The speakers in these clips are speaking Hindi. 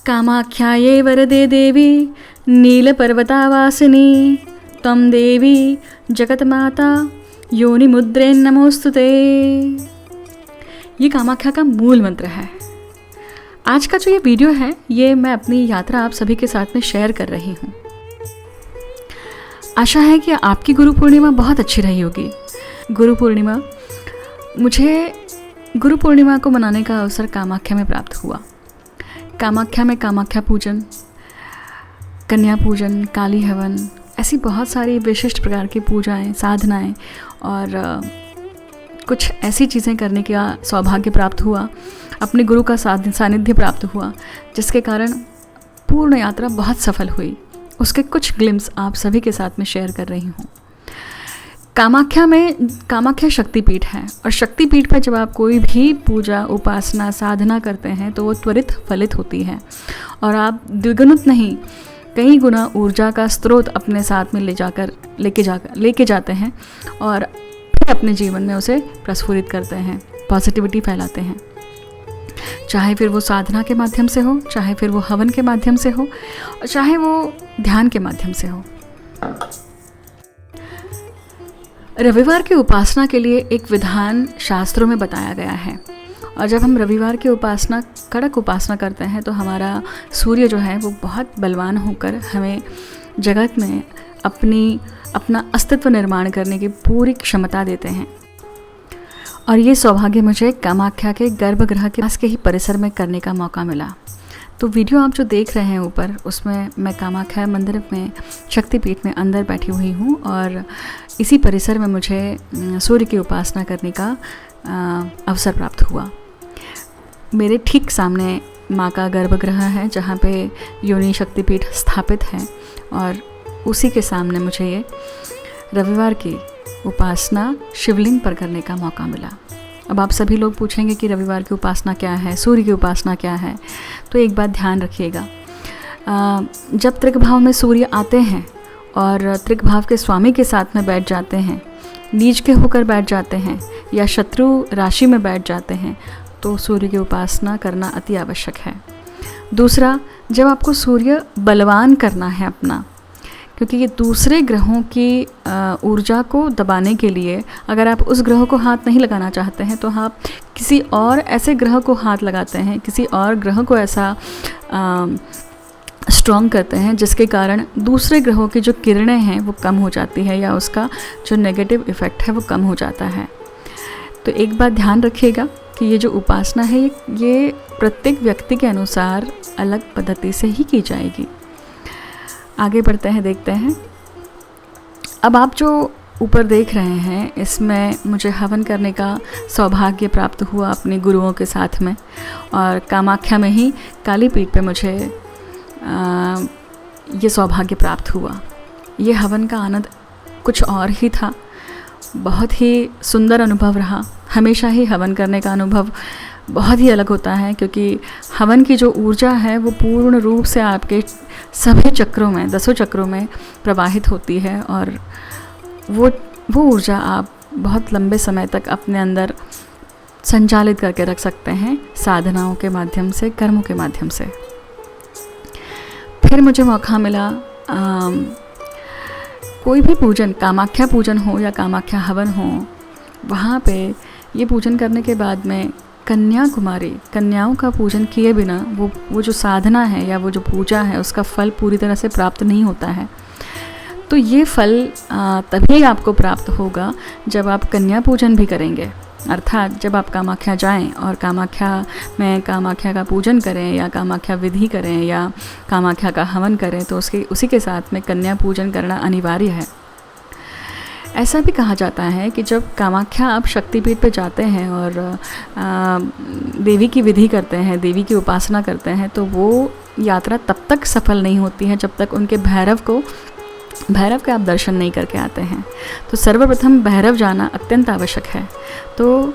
कामाख्याये वरदे देवी नीलपर्वतावासिनी त्वं देवी जगतमाता योनिमुद्रे नमोस्तुते। ये कामाख्या का मूल मंत्र है। आज का जो ये वीडियो है ये मैं अपनी यात्रा आप सभी के साथ में शेयर कर रही हूँ। आशा है कि आपकी गुरु पूर्णिमा बहुत अच्छी रही होगी। मुझे गुरु पूर्णिमा को मनाने का अवसर कामाख्या में प्राप्त हुआ। कामाख्या में कामाख्या पूजन, कन्या पूजन, काली हवन, ऐसी बहुत सारी विशिष्ट प्रकार की पूजाएं, साधनाएं और कुछ ऐसी चीज़ें करने का सौभाग्य प्राप्त हुआ, अपने गुरु का सानिध्य प्राप्त हुआ, जिसके कारण पूर्ण यात्रा बहुत सफल हुई। उसके कुछ ग्लिम्स आप सभी के साथ में शेयर कर रही हूँ। कामाख्या शक्तिपीठ है और शक्तिपीठ पर जब आप कोई भी पूजा, उपासना, साधना करते हैं तो वो त्वरित फलित होती है और आप द्विगुणित नहीं कई गुना ऊर्जा का स्रोत अपने साथ में लेके जाते हैं और फिर अपने जीवन में उसे प्रस्फुरित करते हैं, पॉजिटिविटी फैलाते हैं। चाहे फिर वो साधना के माध्यम से हो, चाहे फिर वो हवन के माध्यम से हो, और चाहे वो ध्यान के माध्यम से हो। रविवार की उपासना के लिए एक विधान शास्त्रों में बताया गया है और जब हम रविवार की कड़क उपासना करते हैं तो हमारा सूर्य जो है वो बहुत बलवान होकर हमें जगत में अपना अस्तित्व निर्माण करने की पूरी क्षमता देते हैं। और ये सौभाग्य मुझे कामाख्या के गर्भगृह के पास के ही परिसर में करने का मौका मिला। तो वीडियो आप जो देख रहे हैं ऊपर, उसमें मैं कामाख्या मंदिर में शक्तिपीठ में अंदर बैठी हुई हूँ और इसी परिसर में मुझे सूर्य की उपासना करने का अवसर प्राप्त हुआ। मेरे ठीक सामने माँ का गर्भगृह है जहाँ पे योनि शक्तिपीठ स्थापित है और उसी के सामने मुझे ये रविवार की उपासना शिवलिंग पर करने का मौका मिला। अब आप सभी लोग पूछेंगे कि रविवार की उपासना क्या है, सूर्य की उपासना क्या है। तो एक बात ध्यान रखिएगा, जब त्रिकभाव में सूर्य आते हैं और त्रिकभाव के स्वामी के साथ में बैठ जाते हैं, नीच के होकर बैठ जाते हैं या शत्रु राशि में बैठ जाते हैं, तो सूर्य की उपासना करना अति आवश्यक है। दूसरा, जब आपको सूर्य बलवान करना है अपना, क्योंकि ये दूसरे ग्रहों की ऊर्जा को दबाने के लिए अगर आप उस ग्रह को हाथ नहीं लगाना चाहते हैं तो आप किसी और ऐसे ग्रह को हाथ लगाते हैं, किसी और ग्रह को ऐसा स्ट्रॉन्ग करते हैं जिसके कारण दूसरे ग्रहों की जो किरणें हैं वो कम हो जाती है या उसका जो नेगेटिव इफ़ेक्ट है वो कम हो जाता है। तो एक बात ध्यान रखिएगा कि ये जो उपासना है ये प्रत्येक व्यक्ति के अनुसार अलग पद्धति से ही की जाएगी। आगे बढ़ते हैं, देखते हैं। अब आप जो ऊपर देख रहे हैं इसमें मुझे हवन करने का सौभाग्य प्राप्त हुआ अपने गुरुओं के साथ में और कामाख्या में ही काली पीठ पे मुझे ये सौभाग्य प्राप्त हुआ। ये हवन का आनंद कुछ और ही था, बहुत ही सुंदर अनुभव रहा। हमेशा ही हवन करने का अनुभव बहुत ही अलग होता है क्योंकि हवन की जो ऊर्जा है वो पूर्ण रूप से आपके सभी चक्रों में, 10 चक्रों में प्रवाहित होती है और वो ऊर्जा आप बहुत लंबे समय तक अपने अंदर संचालित करके रख सकते हैं साधनाओं के माध्यम से, कर्मों के माध्यम से। फिर मुझे मौका मिला कोई भी पूजन, कामाख्या पूजन हो या कामाख्या हवन हो, वहाँ पे ये पूजन करने के बाद में कन्याओं का पूजन किए बिना वो जो साधना है या वो जो पूजा है उसका फल पूरी तरह से प्राप्त नहीं होता है। तो ये फल तभी आपको प्राप्त होगा जब आप कन्या पूजन भी करेंगे, अर्थात जब आप कामाख्या जाएं और कामाख्या का पूजन करें या कामाख्या विधि करें या कामाख्या का हवन करें तो उसी के साथ में कन्या पूजन करना अनिवार्य है। ऐसा भी कहा जाता है कि जब कामाख्या आप शक्तिपीठ पे जाते हैं और देवी की विधि करते हैं, देवी की उपासना करते हैं, तो वो यात्रा तब तक सफल नहीं होती है जब तक उनके भैरव के आप दर्शन नहीं करके आते हैं। तो सर्वप्रथम भैरव जाना अत्यंत आवश्यक है। तो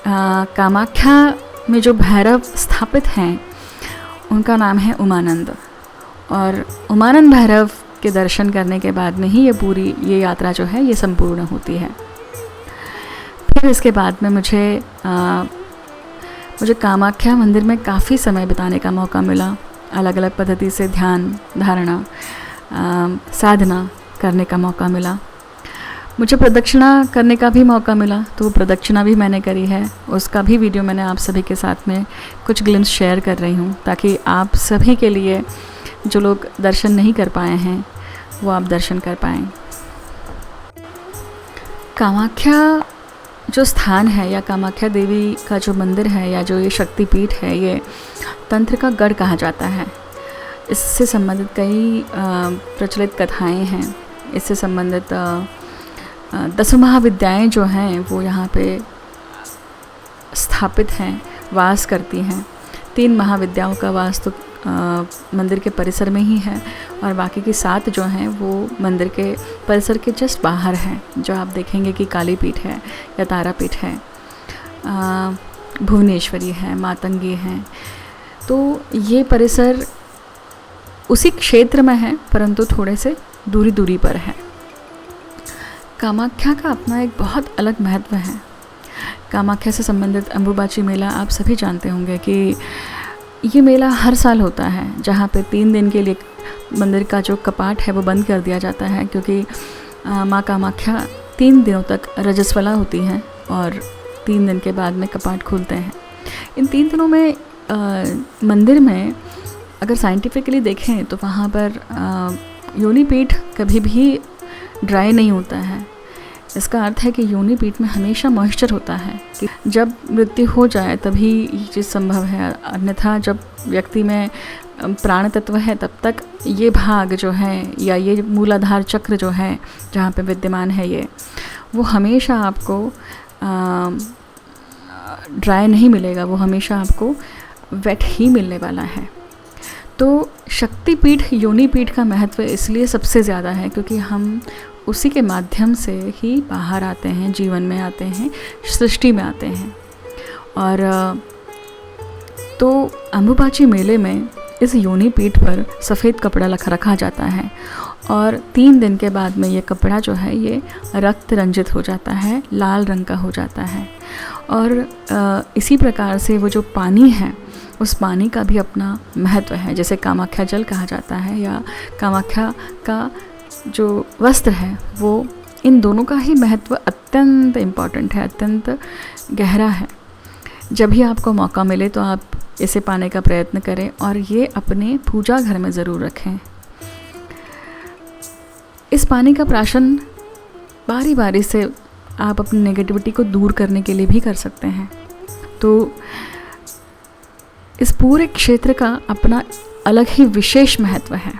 कामाख्या में जो भैरव स्थापित हैं उनका नाम है उमानंद और उमानंद भैरव के दर्शन करने के बाद में ही ये यात्रा जो है ये संपूर्ण होती है। फिर इसके बाद में मुझे कामाख्या मंदिर में काफ़ी समय बिताने का मौका मिला अलग अलग पद्धति से ध्यान धारणा साधना करने का मौका मिला। मुझे प्रदक्षिणा करने का भी मौका मिला, तो वो प्रदक्षिणा भी मैंने करी है। उसका भी वीडियो मैंने आप सभी के साथ में कुछ ग्लिम्स शेयर कर रही हूँ, ताकि आप सभी के लिए जो लोग दर्शन नहीं कर पाए हैं वो आप दर्शन कर पाएँ। कामाख्या जो स्थान है या कामाख्या देवी का जो मंदिर है या जो ये शक्तिपीठ है, ये तंत्र का गढ़ कहा जाता है। इससे संबंधित कई प्रचलित कथाएं हैं। इससे संबंधित 10 महाविद्याएं जो हैं वो यहाँ पे स्थापित हैं, वास करती हैं। 3 महाविद्याओं का वास तो मंदिर के परिसर में ही है, और बाकी की 7 जो हैं वो मंदिर के परिसर के जस्ट बाहर हैं। जो आप देखेंगे कि कालीपीठ है या तारापीठ है, भुवनेश्वरी है, मातंगी है, तो ये परिसर उसी क्षेत्र में है, परंतु थोड़े से दूरी पर है। कामाख्या का अपना एक बहुत अलग महत्व है। कामाख्या से संबंधित अंबुबाची मेला आप सभी जानते होंगे कि ये मेला हर साल होता है, जहाँ पे 3 दिन के लिए मंदिर का जो कपाट है वो बंद कर दिया जाता है, क्योंकि माँ कामाख्या 3 दिनों तक रजस्वला होती हैं और 3 दिन के बाद में कपाट खुलते हैं। इन 3 दिनों में मंदिर में अगर साइंटिफिकली देखें तो वहाँ पर योनिपीठ कभी भी ड्राई नहीं होता है। इसका अर्थ है कि योनिपीठ में हमेशा मॉइस्चर होता है, कि जब मृत्यु हो जाए तभी ये चीज़ संभव है, अन्यथा जब व्यक्ति में प्राण तत्व है तब तक ये भाग जो है या ये मूलाधार चक्र जो है जहाँ पे विद्यमान है ये, वो हमेशा आपको ड्राई नहीं मिलेगा, वो हमेशा आपको वेट ही मिलने वाला है। तो शक्तिपीठ योनिपीठ का महत्व इसलिए सबसे ज़्यादा है क्योंकि हम उसी के माध्यम से ही बाहर आते हैं, जीवन में आते हैं, सृष्टि में आते हैं। और तो अंबुबाची मेले में इस योनिपीठ पर सफ़ेद कपड़ा रखा जाता है, और 3 दिन के बाद में ये कपड़ा जो है ये रक्त रंजित हो जाता है, लाल रंग का हो जाता है। और इसी प्रकार से वो जो पानी है उस पानी का भी अपना महत्व है। जैसे कामाख्या जल कहा जाता है, या कामाख्या का जो वस्त्र है वो, इन दोनों का ही महत्व अत्यंत इम्पॉर्टेंट है, अत्यंत गहरा है। जब भी आपको मौका मिले तो आप इसे पाने का प्रयत्न करें, और ये अपने पूजा घर में ज़रूर रखें। इस पानी का प्राशन बारी बारी से आप अपनी नेगेटिविटी को दूर करने के लिए भी कर सकते हैं। तो इस पूरे क्षेत्र का अपना अलग ही विशेष महत्व है।